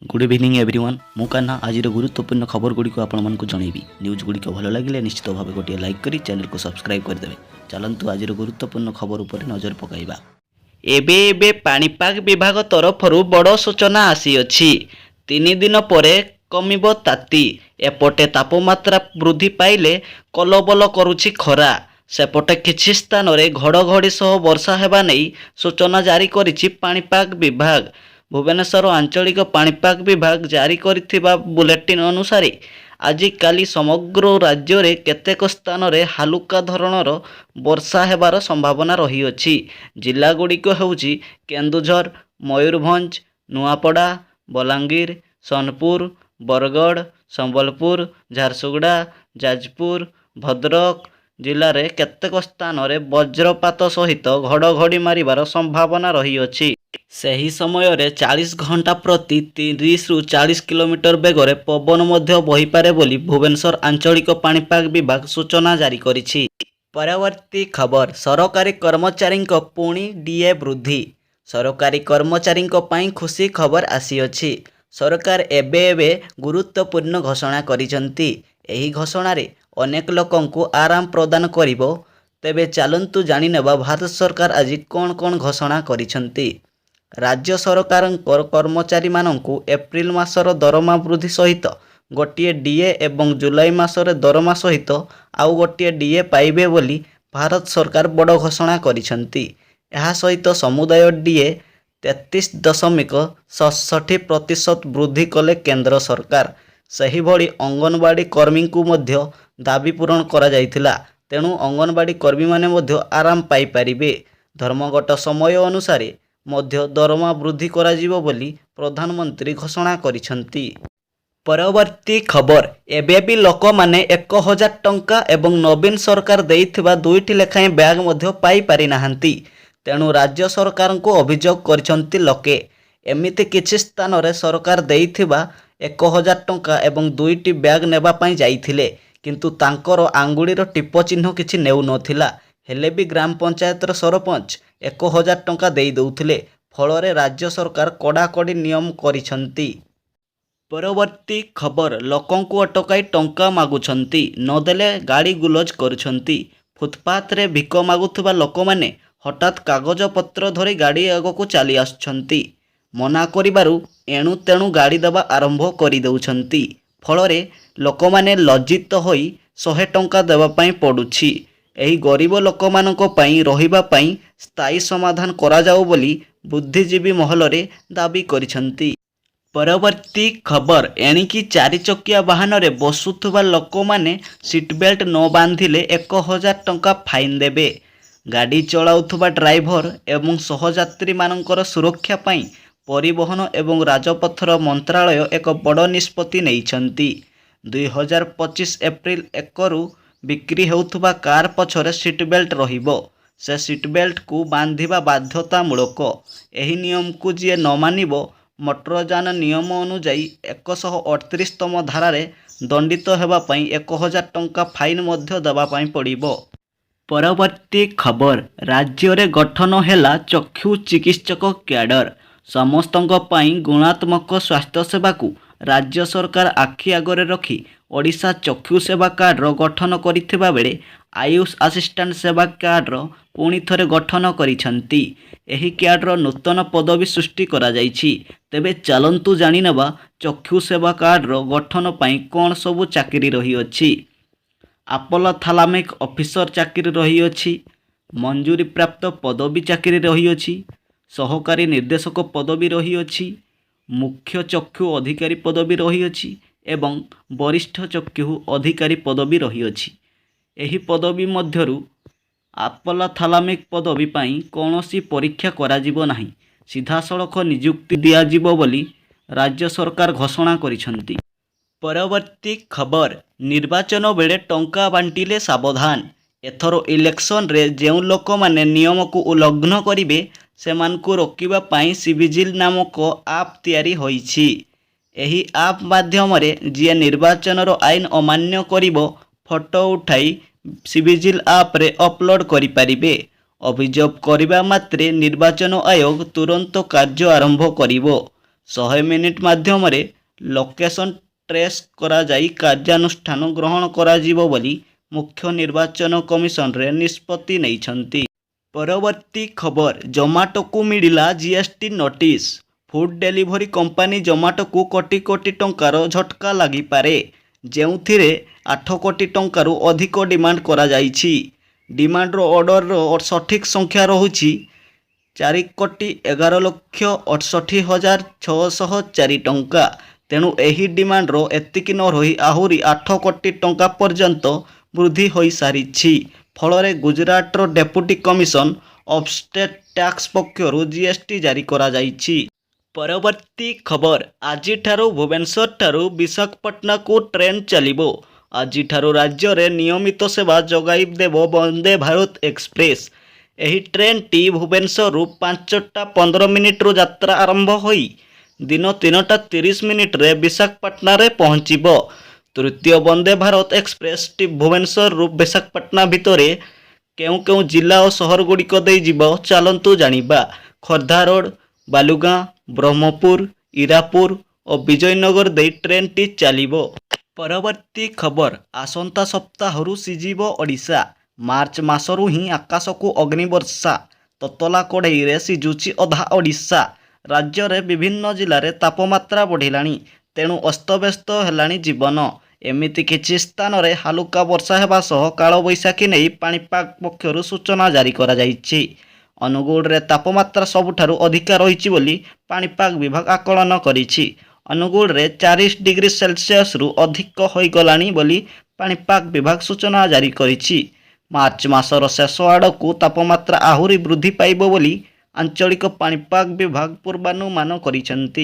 Good evening everyone मु कान्हा आज गुरुत्वपूर्ण खबर गुड़ी आपको जनइबी न्यूज गुड़ी भल लगे निश्चित भाव गोटे लाइक करी चैनल को सब्सक्राइब करदे। चलतु आज गुरुत्वपूर्ण खबर उपर नजर पकाइबा। एबे पाणीपाग विभाग तरफ बड़ सूचना आसी 3 दिन पर कमिब ताती। एपटे तापमात्रा वृद्धि पाइले कलबल करुछि खरा। सेपटे किछि स्थान रे घड़घड़ी सह वर्षा हेबा नहीं सूचना जारी करिछि पाणीपाग विभाग। भुवनेश्वर आंचलिक पाणीपाग विभाग जारी करिथिबा बुलेटिन अनुसार आज काली समग्र राज्य रे केतेक स्थान रे हालुका धरणर वर्षा हेबार संभावना रही अछि। जिला गुड़िक हेउछि केन्दुझर, मयूरभंज, नुआपड़ा, बलांगीर, सोनपुर, बरगड़, संबलपुर, झारसुगुड़ा, जाजपुर, भद्रक जिले में केतेक स्थान रे वज्रपात सहित घड़घड़ी मारिबार संभावना रही अछि। सही समय रे 40 घंटा प्रति 30 रु 40 किलोमीटर बेगरे पवन मध्य बहिपारे बोली भुवनेश्वर आंचलिक पाणीपाग विभाग सूचना जारी करिछि। परवर्ती खबर सरकारी कर्मचारी पुणी डीए वृद्धि। सरकारी कर्मचारी खुशी खबर आसी अछि। सरकार एबे गुरुत्वपूर्ण घोषणा करिसंती। एही घोषणा रे अनेक लोकंकु आराम प्रदान करिवो। तेबे चलंतु जानि नेबा भारत सरकार आज कौन घोषणा करिसंती। राज्य सरकार कर्मचारी मानंकु एप्रिल मासर दरमा वृद्धि सहित गोटे डीए एवं जुलाई मासर दरमा सहित आउ गोटे डीए पाइबे बोली भारत सरकार बड़ घोषणा करिसंती। एहा सहित समुदाय डीए 33.67% वृद्धि कले केंद्र सरकार। सही भली अंगनवाड़ी कर्मी को मध्य दाबी पूरण करा जायतिला। तेणु अंगनवाड़ी कर्मी माने मध्य आराम पाई परिबे। धर्मघट समय अनुसार मध्य दरमा वृद्धि करा जिवो बोली प्रधानमंत्री घोषणा करिसंती। परवर्ती खबर एबे भी लोक माने 1000 टंका एवं नवीन सरकार देइथिबा 2टी लेखाएं बैग मध्य पाई पारि नाहंती। तेणु राज्य सरकार को अभियोग करिसंती लोके। एमिति किछि स्थान रे सरकार देइथिबा 1000 टंका एवं 2टी बैग नेबा पई जाइथिले किंतु तांकर आंगुळीर टिप चिन्ह किछि नेउ नथिला। हेले भी ग्राम पंचायत सरपंच 1000 टंका देई दउथिले। फलरे राज्य सरकार कड़ाकड़ी नियम करिसंती। परवर्ती खबर लोकंकु अटकाई टंका मागुछंती नदेले गाड़ी गुलज करुछंती। फुटपाथ रे भिक मागुथबा लोक माने हठात कागज पत्र धरी गाड़ी आगको चली आछंती। मना करिबारु एणु तेणु गाड़ी देवा आरंभ करि दउछंती। फलरे लोक माने लज्जित होई 100 टंका देवा पई पडुछि। एही गरीब लोक मानको पई रहिबा पई स्थायी समाधान करा जाऊ बोली बुद्धिजीवी महलरे दाबी करिसंती। परवर्ती खबर एणिकी 4 चकिया वाहन रे बसुथबा लोक माने सीट बेल्ट न बांधिले 1000 टंका फाइन देबे। गाड़ी चलाउथबा ड्राइवर एवं सहयात्री मानकर सुरक्षा पई परिवहन एवं राजपथर मंत्रालय एक बड़ निष्पत्ति नेइछंती। 2025 एप्रिल 1 रु बिक्री हेउथबा कार पछरे सीट बेल्ट रहिबो। से सीट बेल्ट को बांधिबा बाध्यतामूलक। एही नियम को जे न मानिबो मोटरयान नियम अनुଯାयी 138तम धारा रे दंडित हेबा पई 1000 टंका फाइन मध्य देबा पई पड़िबो। परवर्ती खबर राज्य रे गठन हेला चक्षु चिकित्सक क्याडर। समस्तंक पई गुणात्मक स्वास्थ्य सेवा को राज्य सरकार आखि आगरे रखी ओडिशा चक्षु सेवा कार्ड गठन करिथिबा बेले आयुष असिस्टेंट सेवा कार्ड पुणी थरे गठन करिसंती। एही कार्ड नूतन पदवी सृष्टि करा जाइछि। तेबे चलंतु जानि नेबा चक्षु सेवा कार्ड गठन पई कोन सबु चाकरी रही अछि। आपोलो थालामिक ऑफिसर चाकरी रही अछि। मंजूरी प्राप्त पदवी चाकरी रही अछि। सहकारी निर्देशक पदवी रही अछि। मुख्य चक्षु अधिकारी पदवी रही अछि एवं वरिष्ठ चक्षु अधिकारी पदवी रही अछि। एही पदवी मध्यरु आपोलो थालामिक पदवी पई कोनोसी परीक्षा करा जिवो नाही। सीधा सड़क नियुक्ति दिया जिवो बोली राज्य सरकार घोषणा करिसंती। परवर्ती खबर निर्वाचन बेले टंका बांटिले सावधान। एथरो इलेक्शन रे जेउ लोक माने नियम को उल्लंघन करिवे सेमानकु रोकिबा पाई सिविजिल नामक आप तैयारी होईछि। एही आप माध्यम रे जे निर्वाचन रो आईन अमान्य करिवो फोटो उठाई सिविजिल आप रे अपलोड करि परिबे। अभियोग करिबा मात्रे निर्वाचन आयोग तुरंत कार्य आरंभ करिवो। 100 ମିନିଟ୍ ମାଧ୍ୟମରେ ଲୋକେସନ୍ ଟ୍ରେସ୍ କରାଯାଇ କାର୍ଯ୍ୟାନୁଷ୍ଠାନ ଗ୍ରହଣ କରାଯିବ ବୋଲି ମୁଖ୍ୟ ନିର୍ବାଚନ କମିଶନରେ ନିଷ୍ପତ୍ତି ନେଇଛନ୍ତି। ପରବର୍ତ୍ତୀ ଖବର, ଜୋମାଟୋକୁ ମିଳିଲା GST notice. Food delivery company ଜୋମାଟୋକୁ କୋଟି କୋଟି ଟଙ୍କାର ଝଟକା ଲାଗିପାରେ, ଯେଉଁଥିରେ 8 କୋଟି ଟଙ୍କାରୁ ଅଧିକ ଡିମାଣ୍ଡ କରାଯାଇଛି। ଡିମାଣ୍ଡର ଅର୍ଡରର ସଠିକ୍ ସଂଖ୍ୟା ରହୁଛି 4,11,68,604 ଟଙ୍କା। ତେଣୁ ଏହି ଡିମାଣ୍ଡର ଏତିକି ନ ରହି ଆହୁରି 8 କୋଟି ଟଙ୍କା ପର୍ଯ୍ୟନ୍ତ ବୃଦ୍ଧି ହୋଇସାରିଛି। ଫଳରେ ଗୁଜରାଟର deputy commission of state tax ପକ୍ଷରୁ ଜିଏସ୍ଟି ଜାରି କରାଯାଇଛି। ପରବର୍ତ୍ତୀ ଖବର, ଆଜିଠାରୁ ଭୁବନେଶ୍ୱରଠାରୁ ବିଶାଖାପାଟଣାକୁ ଟ୍ରେନ୍ ଚାଲିବ। ଆଜିଠାରୁ ରାଜ୍ୟରେ ନିୟମିତ ସେବା ଯୋଗାଇ ଦେବ ବନ୍ଦେ ଭାରତ ଏକ୍ସପ୍ରେସ୍। ଏହି ଟ୍ରେନ୍ଟି ଭୁବନେଶ୍ୱରରୁ 5:15 ଯାତ୍ରା ଆରମ୍ଭ ହୋଇ ଦିନ 3:30ରେ ବିଶାଖାପାଟଣାରେ ପହଞ୍ଚିବ। ତୃତୀୟ ବନ୍ଦେ ଭାରତ ଏକ୍ସପ୍ରେସ୍ଟି ଭୁବନେଶ୍ୱରରୁ ବିଶାଖାପାଟଣା ଭିତରେ କେଉଁ କେଉଁ ଜିଲ୍ଲା ଓ ସହରଗୁଡ଼ିକ ଦେଇ ଯିବ, ଚାଲନ୍ତୁ ଜାଣିବା। ଖୋର୍ଦ୍ଧା ରୋଡ୍, ବାଲୁଗାଁ, ବ୍ରହ୍ମପୁର, ହୀରାପୁର ଓ ବିଜୟନଗର ଦେଇ ଟ୍ରେନ୍ଟି ଚାଲିବ। ପରବର୍ତ୍ତୀ ଖବର, ଆସନ୍ତା ସପ୍ତାହରୁ ସିଝିବ ଓଡ଼ିଶା। ମାର୍ଚ୍ଚ ମାସରୁ ହିଁ ଆକାଶକୁ ଅଗ୍ନିବର୍ଷା। ତତଲା କଢ଼େଇରେ ସିଝୁଛି ଅଧା ଓଡ଼ିଶା। ରାଜ୍ୟରେ ବିଭିନ୍ନ ଜିଲ୍ଲାରେ ତାପମାତ୍ରା ବଢ଼ିଲାଣି, ତେଣୁ ଅସ୍ତବ୍ୟସ୍ତ ହେଲାଣି ଜୀବନ। ଏମିତି କିଛି ସ୍ଥାନରେ ହାଲୁକା ବର୍ଷା ହେବା ସହ କାଳବୈଶାଖୀ ନେଇ ପାଣିପାଗ ପକ୍ଷରୁ ସୂଚନା ଜାରି କରାଯାଇଛି। ଅନୁଗୁଳରେ ତାପମାତ୍ରା ସବୁଠାରୁ ଅଧିକା ରହିଛି ବୋଲି ପାଣିପାଗ ବିଭାଗ ଆକଳନ କରିଛି। ଅନୁଗୁଳରେ 40 ଡିଗ୍ରୀ ସେଲ୍ସିୟସ୍ରୁ ଅଧିକ ହୋଇଗଲାଣି ବୋଲି ପାଣିପାଗ ବିଭାଗ ସୂଚନା ଜାରି କରିଛି। ମାର୍ଚ୍ଚ ମାସର ଶେଷ ଆଡ଼କୁ ତାପମାତ୍ରା ଆହୁରି ବୃଦ୍ଧି ପାଇବ ବୋଲି ଆଞ୍ଚଳିକ ପାଣିପାଗ ବିଭାଗ ପୂର୍ବାନୁମାନ କରିଛନ୍ତି।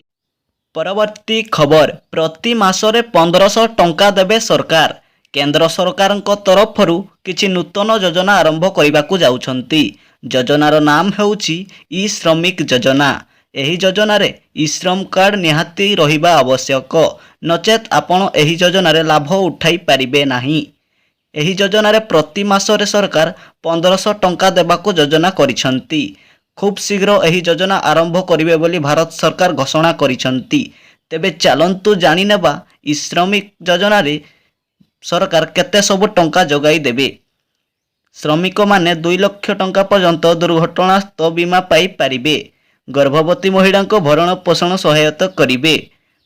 ପରବର୍ତ୍ତୀ ଖବର, ପ୍ରତି ମାସରେ 1500 ଟଙ୍କା ଦେବେ ସରକାର। କେନ୍ଦ୍ର ସରକାରଙ୍କ ତରଫରୁ କିଛି ନୂତନ ଯୋଜନା ଆରମ୍ଭ କରିବାକୁ ଯାଉଛନ୍ତି। ଯୋଜନାର ନାମ ହେଉଛି ଇ-ଶ୍ରମିକ ଯୋଜନା। ଏହି ଯୋଜନାରେ ଇ-ଶ୍ରମ କାର୍ଡ ନିହାତି ରହିବା ଆବଶ୍ୟକ, ନଚେତ୍ ଆପଣ ଏହି ଯୋଜନାରେ ଲାଭ ଉଠାଇ ପାରିବେ ନାହିଁ। ଏହି ଯୋଜନାରେ ପ୍ରତି ମାସରେ ସରକାର 1500 ଟଙ୍କା ଦେବାକୁ ଯୋଜନା କରିଛନ୍ତି। ଖୁବ୍ ଶୀଘ୍ର ଏହି ଯୋଜନା ଆରମ୍ଭ କରିବେ ବୋଲି ଭାରତ ସରକାର ଘୋଷଣା କରିଛନ୍ତି। ତେବେ ଚାଲନ୍ତୁ ଜାଣିନେବା ଇ-ଶ୍ରମିକ ଯୋଜନାରେ ସରକାର କେତେ ସବୁ ଟଙ୍କା ଯୋଗାଇ ଦେବେ। ଶ୍ରମିକମାନେ 2 ଲକ୍ଷ ଟଙ୍କା ପର୍ଯ୍ୟନ୍ତ ଦୁର୍ଘଟଣାସ୍ଥ ବୀମା ପାଇପାରିବେ। ଗର୍ଭବତୀ ମହିଳାଙ୍କ ଭରଣ ପୋଷଣ ସହାୟତା କରିବେ।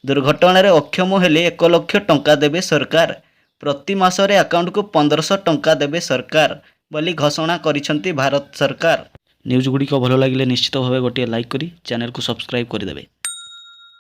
ଦୁର୍ଘଟଣାରେ ଅକ୍ଷମ ହେଲେ 1 ଲକ୍ଷ ଟଙ୍କା ଦେବେ ସରକାର। ପ୍ରତି ମାସରେ ଆକାଉଣ୍ଟକୁ 1500 ଟଙ୍କା ଦେବେ ସରକାର ବୋଲି ଘୋଷଣା କରିଛନ୍ତି ଭାରତ ସରକାର। ନ୍ୟୁଜ୍ ଗୁଡ଼ିକ ଭଲ ଲାଗିଲେ ନିଶ୍ଚିତ ଭାବେ ଗୋଟିଏ ଲାଇକ୍ କରି ଚ୍ୟାନେଲକୁ ସବସ୍କ୍ରାଇବ୍ କରିଦେବେ।